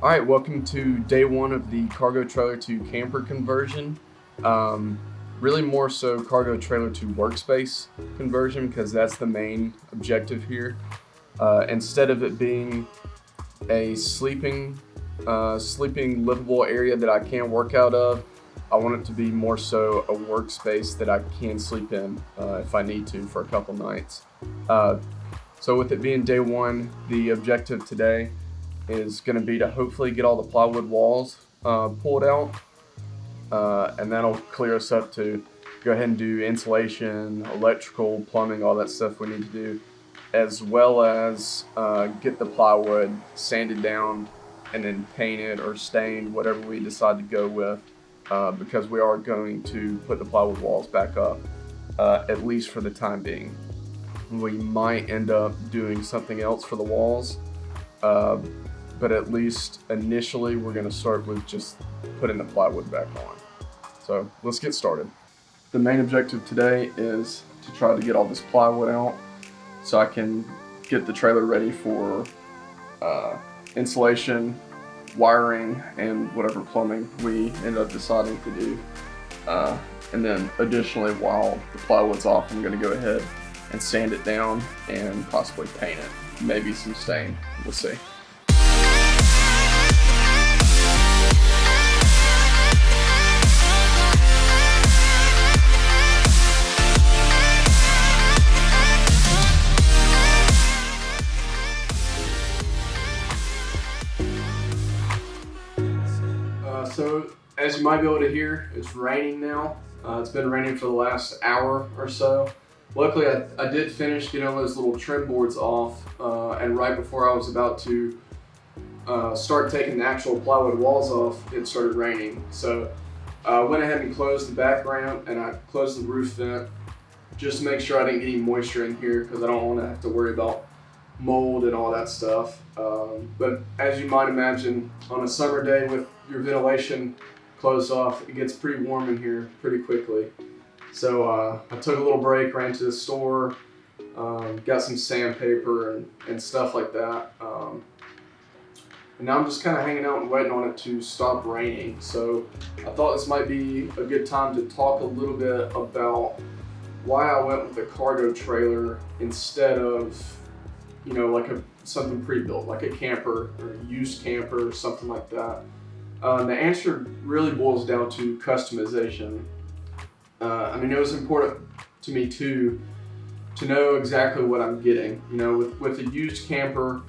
All right, welcome to day one of the cargo trailer to camper conversion. Um, Really, more so cargo trailer to workspace conversion because that's the main objective here. Instead of it being a sleeping livable area that I can work out of, I want it to be more so a workspace that I can sleep in if I need to for a couple nights. Uh, so, with it being day one, the objective today is going to be to hopefully get all the plywood walls pulled out, and that'll clear us up to go ahead and do insulation, electrical, plumbing, all that stuff we need to do, as well as get the plywood sanded down and then painted or stained, whatever we decide to go with, because we are going to put the plywood walls back up, at least for the time being. We might end up doing something else for the walls, uh, but at least initially we're going to start with just putting the plywood back on. So let's get started. The main objective today is to try to get all this plywood out so I can get the trailer ready for insulation, wiring, and whatever plumbing we end up deciding to do. And then additionally, while the plywood's off, I'm going to go ahead and sand it down and possibly paint it. Maybe some stain. We'll see. So as you might be able to hear, it's raining now. It's been raining for the last hour or so. Luckily, I did finish getting all those little trim boards off, and right before I was about to start taking the actual plywood walls off, it started raining. So I went ahead and closed the back ramp and I closed the roof vent just to make sure I didn't get any moisture in here because I don't want to have to worry about mold and all that stuff. But as you might imagine, on a summer day with your ventilation closed off, it gets pretty warm in here pretty quickly. So I took a little break, ran to the store, got some sandpaper and stuff like that. And now I'm just kind of hanging out and waiting on it to stop raining. So I thought this might be a good time to talk a little bit about why I went with a cargo trailer instead of, like something pre-built, like a camper or a used camper or something like that. The answer really boils down to customization. It was important to me too to know exactly what I'm getting. With a used camper,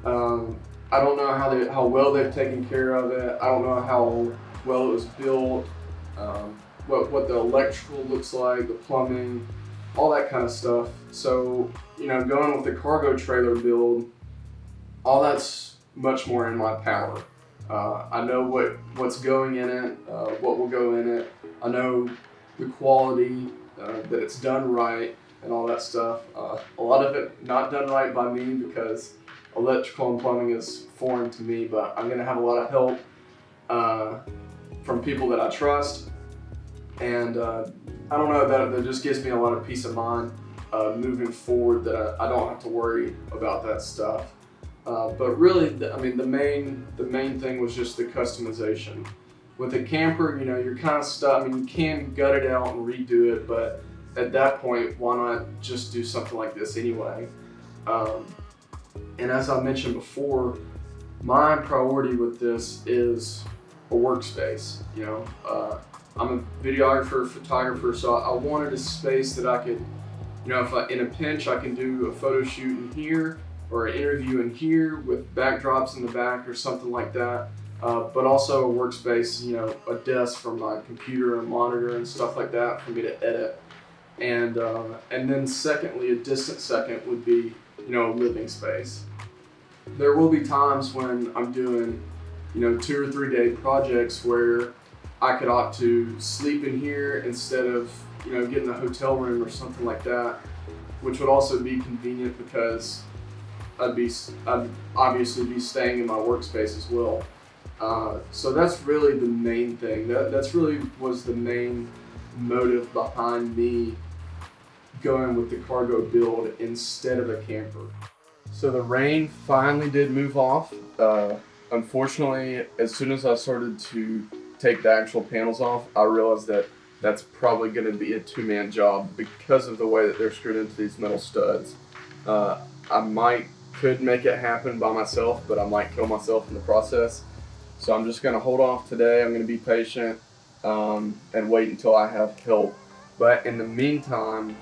I don't know how well they've taken care of it. I don't know how well it was built, what the electrical looks like, the plumbing, all that kind of stuff. So, going with the cargo trailer build, all that's much more in my power. I know what's going in it, what will go in it. I know the quality, that it's done right, and all that stuff. A lot of it not done right by me because electrical and plumbing is foreign to me, but I'm going to have a lot of help from people that I trust. And I don't know, that just gives me a lot of peace of mind moving forward that I don't have to worry about that stuff. But really, the main thing was just the customization. With a camper, you're kind of stuck. You can gut it out and redo it, but at that point, why not just do something like this anyway? And as I mentioned before, my priority with this is a workspace. I'm a videographer, photographer, so I wanted a space that I could, if in a pinch, I can do a photo shoot in here or an interview in here with backdrops in the back or something like that. But also a workspace, a desk for my computer and monitor and stuff like that for me to edit. And then secondly, a distant second would be, a living space. There will be times when I'm doing, 2 or 3 day projects where I could opt to sleep in here instead of, getting a hotel room or something like that, which would also be convenient because I'd obviously be staying in my workspace as well. So that's really the main thing. That's really was the main motive behind me going with the cargo build instead of a camper. So the rain finally did move off. Unfortunately, as soon as I started to take the actual panels off, I realized that that's probably going to be a two-man job because of the way that they're screwed into these metal studs. I could make it happen by myself, but I might kill myself in the process. So I'm just going to hold off today. I'm going to be patient and wait until I have help. But in the meantime,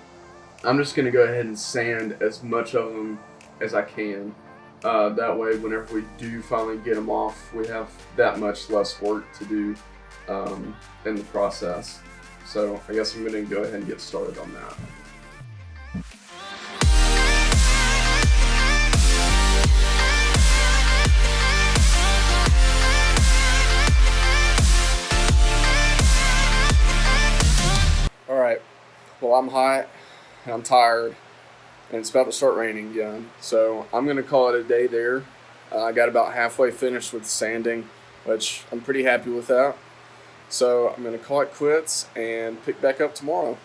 I'm just going to go ahead and sand as much of them as I can. That way, whenever we do finally get them off, we have that much less work to do in the process. So I guess I'm going to go ahead and get started on that. Alright, well, I'm hot and I'm tired and it's about to start raining again. So I'm going to call it a day there. I got about halfway finished with sanding, which I'm pretty happy with that. So I'm going to call it quits and pick back up tomorrow.